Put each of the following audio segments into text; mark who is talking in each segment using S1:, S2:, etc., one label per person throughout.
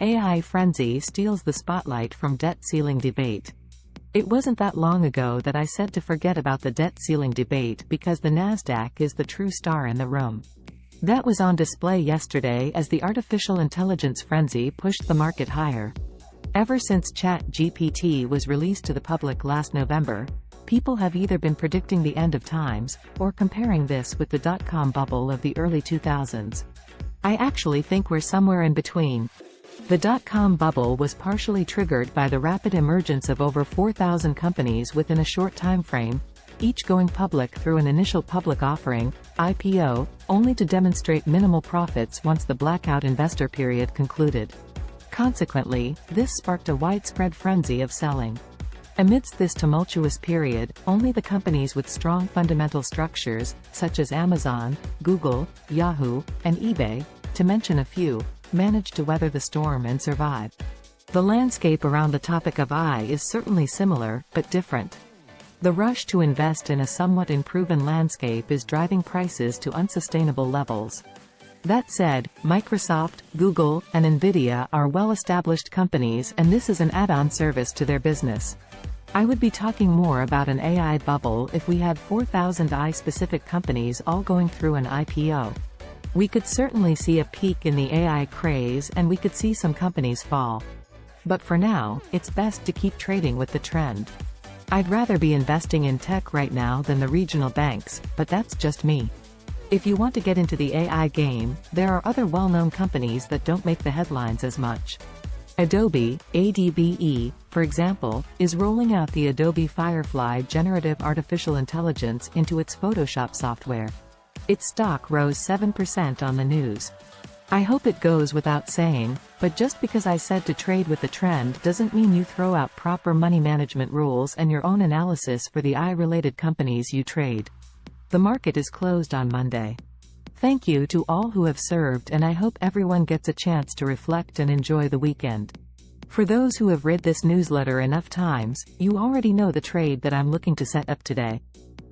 S1: AI frenzy steals the spotlight from debt ceiling debate. It wasn't that long ago that I said to forget about the debt ceiling debate because the Nasdaq is the true star in the room. That was on display yesterday as the artificial intelligence frenzy pushed the market higher. Ever since ChatGPT was released to the public last November, people have either been predicting the end of times, or comparing this with the dot-com bubble of the early 2000s. I actually think we're somewhere in between. The dot-com bubble was partially triggered by the rapid emergence of over 4,000 companies within a short time frame, each going public through an initial public offering, IPO, only to demonstrate minimal profits once the blackout investor period concluded. Consequently, this sparked a widespread frenzy of selling. Amidst this tumultuous period, only the companies with strong fundamental structures, such as Amazon, Google, Yahoo, and eBay, to mention a few, managed to weather the storm and survive. The landscape around the topic of AI is certainly similar, but different. The rush to invest in a somewhat unproven landscape is driving prices to unsustainable levels. That said, Microsoft, Google, and Nvidia are well-established companies, and this is an add-on service to their business. I would be talking more about an AI bubble if we had 4,000 AI-specific companies all going through an IPO. We could certainly see a peak in the AI craze, and we could see some companies fall. But for now, it's best to keep trading with the trend. I'd rather be investing in tech right now than the regional banks, but that's just me. If you want to get into the AI game, there are other well-known companies that don't make the headlines as much. Adobe, ADBE, for example, is rolling out the Adobe Firefly generative artificial intelligence into its Photoshop software. Its stock rose 7% on the news. I hope it goes without saying, but just because I said to trade with the trend doesn't mean you throw out proper money management rules and your own analysis for the AI-related companies you trade. The market is closed on Monday. Thank you to all who have served, and I hope everyone gets a chance to reflect and enjoy the weekend. For those who have read this newsletter enough times, you already know the trade that I'm looking to set up today.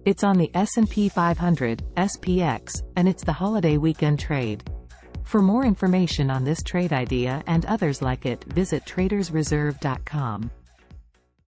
S1: It's on the S&P 500, SPX, and it's the holiday weekend trade. For more information on this trade idea and others like it, visit tradersreserve.com.